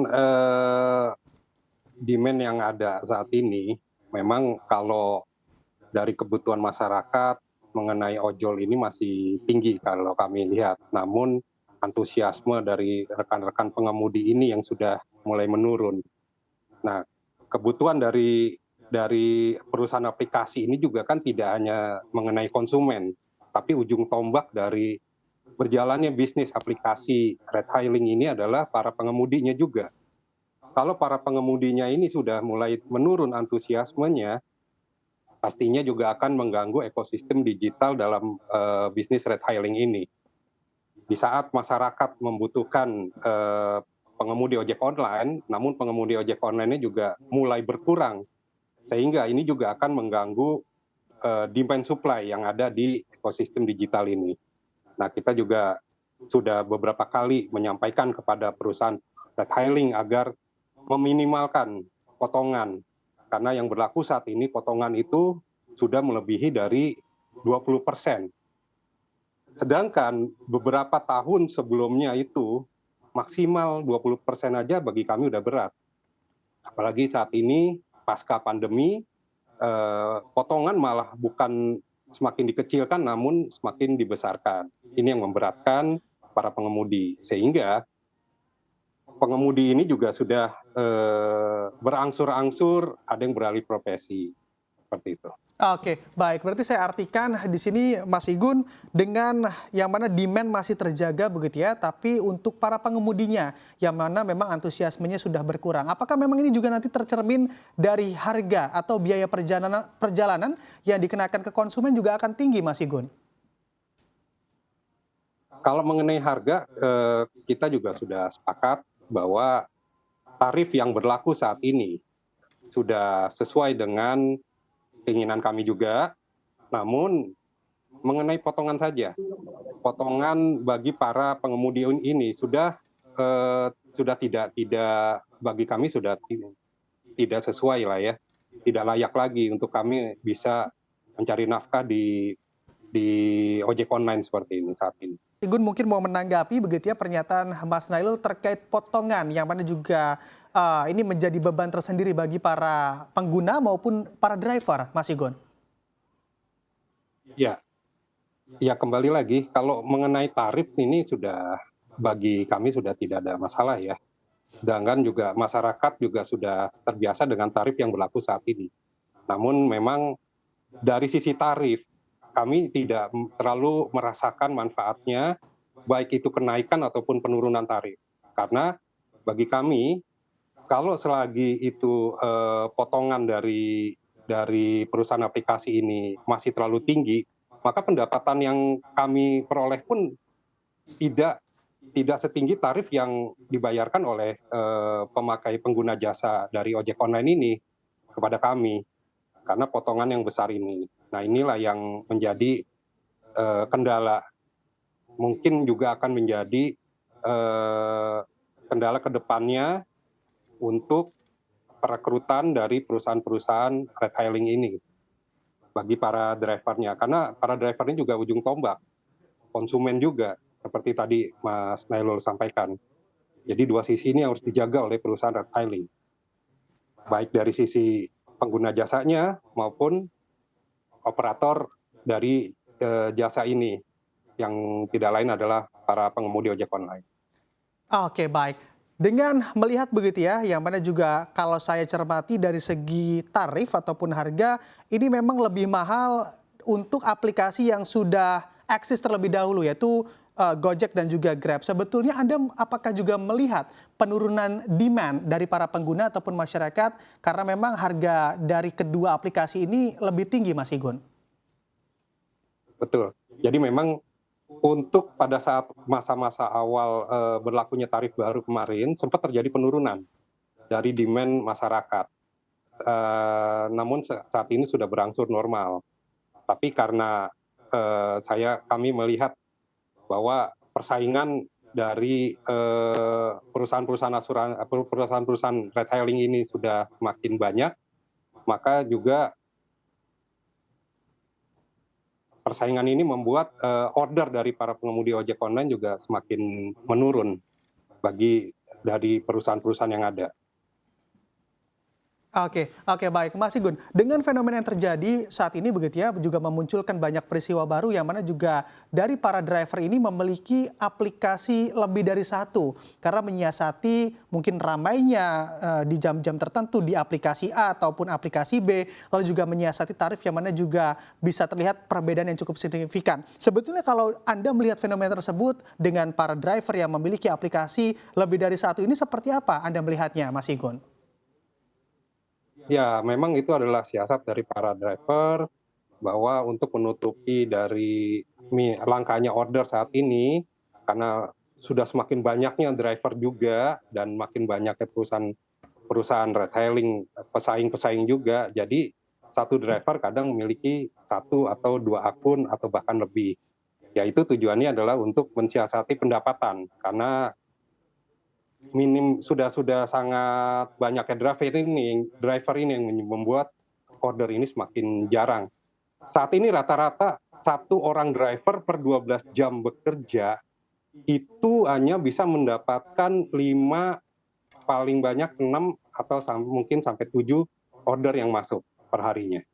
eee, demand yang ada saat ini, memang kalau dari kebutuhan masyarakat mengenai ojol ini masih tinggi kalau kami lihat. Namun antusiasme dari rekan-rekan pengemudi ini yang sudah mulai menurun. Nah, kebutuhan dari perusahaan aplikasi ini juga kan tidak hanya mengenai konsumen, tapi ujung tombak dari berjalannya bisnis aplikasi ride hailing ini adalah para pengemudinya juga. Kalau para pengemudinya ini sudah mulai menurun antusiasmenya, pastinya juga akan mengganggu ekosistem digital dalam bisnis ride hailing ini. Di saat masyarakat membutuhkan pengemudi ojek online, namun pengemudi ojek online-nya juga mulai berkurang, sehingga ini juga akan mengganggu demand supply yang ada di ekosistem digital ini. Nah, kita juga sudah beberapa kali menyampaikan kepada perusahaan ride hailing agar meminimalkan potongan, karena yang berlaku saat ini potongan itu sudah melebihi dari 20%. Sedangkan beberapa tahun sebelumnya itu maksimal 20% aja bagi kami udah berat. Apalagi saat ini pasca pandemi, potongan malah bukan semakin dikecilkan namun semakin dibesarkan. Ini yang memberatkan para pengemudi, sehingga pengemudi ini juga sudah berangsur-angsur ada yang beralih profesi, seperti itu. Oke, baik. Berarti saya artikan di sini Mas Igun dengan yang mana demand masih terjaga begitu ya, tapi untuk para pengemudinya yang mana memang antusiasmenya sudah berkurang. Apakah memang ini juga nanti tercermin dari harga atau biaya perjalanan yang dikenakan ke konsumen juga akan tinggi, Mas Igun? Kalau mengenai harga, kita juga sudah sepakat bahwa tarif yang berlaku saat ini sudah sesuai dengan keinginan kami juga, namun mengenai potongan saja. Potongan bagi para pengemudi ini sudah tidak bagi kami sudah tidak sesuai lah ya, tidak layak lagi untuk kami bisa mencari nafkah di ojek online seperti ini saat ini. Igun mungkin mau menanggapi begitu ya pernyataan Mas Nailul terkait potongan yang mana juga ini menjadi beban tersendiri bagi para pengguna maupun para driver, Mas Igun. Ya, ya kembali lagi kalau mengenai tarif ini sudah bagi kami sudah tidak ada masalah ya. Sedangkan juga masyarakat juga sudah terbiasa dengan tarif yang berlaku saat ini. Namun memang dari sisi tarif, kami tidak terlalu merasakan manfaatnya, baik itu kenaikan ataupun penurunan tarif. Karena bagi kami, kalau selagi itu potongan dari perusahaan aplikasi ini masih terlalu tinggi, maka pendapatan yang kami peroleh pun tidak tidak setinggi tarif yang dibayarkan oleh pemakai pengguna jasa dari ojek online ini kepada kami, karena potongan yang besar ini. Nah, inilah yang menjadi kendala, mungkin juga akan menjadi kendala ke depannya untuk perekrutan dari perusahaan-perusahaan ride hailing ini bagi para drivernya. Karena para driver ini juga ujung tombak, konsumen juga, seperti tadi Mas Nailul sampaikan. Jadi dua sisi ini harus dijaga oleh perusahaan ride hailing, baik dari sisi pengguna jasanya maupun operator dari jasa ini, yang tidak lain adalah para pengemudi ojek online. Oke, baik. Dengan melihat begitu ya, yang mana juga kalau saya cermati dari segi tarif ataupun harga, ini memang lebih mahal untuk aplikasi yang sudah eksis terlebih dahulu, yaitu Gojek dan juga Grab. Sebetulnya Anda apakah juga melihat penurunan demand dari para pengguna ataupun masyarakat karena memang harga dari kedua aplikasi ini lebih tinggi, Mas Igun? Betul. Jadi memang untuk pada saat masa-masa awal berlakunya tarif baru kemarin sempat terjadi penurunan dari demand masyarakat. Namun saat ini sudah berangsur normal. Tapi karena kami melihat bahwa persaingan dari perusahaan-perusahaan ride hailing ini sudah makin banyak, maka juga persaingan ini membuat order dari para pengemudi ojek online juga semakin menurun bagi dari perusahaan-perusahaan yang ada. Oke, oke baik, Mas Igun. Dengan fenomena yang terjadi saat ini begitu ya, juga memunculkan banyak peristiwa baru yang mana juga dari para driver ini memiliki aplikasi lebih dari satu karena menyiasati mungkin ramainya di jam-jam tertentu di aplikasi A ataupun aplikasi B, lalu juga menyiasati tarif yang mana juga bisa terlihat perbedaan yang cukup signifikan. Sebetulnya kalau Anda melihat fenomena tersebut dengan para driver yang memiliki aplikasi lebih dari satu ini seperti apa Anda melihatnya, Mas Igun? Ya, memang itu adalah siasat dari para driver bahwa untuk menutupi dari langkanya order saat ini, karena sudah semakin banyaknya driver juga dan makin banyaknya perusahaan retailing, pesaing-pesaing juga, jadi satu driver kadang memiliki satu atau dua akun atau bahkan lebih. Ya itu tujuannya adalah untuk mensiasati pendapatan, karena sudah sangat banyaknya driver ini yang membuat order ini semakin jarang. Saat ini rata-rata satu orang driver per 12 jam bekerja itu hanya bisa mendapatkan 5, paling banyak 6 atau mungkin sampai 7 order yang masuk per harinya.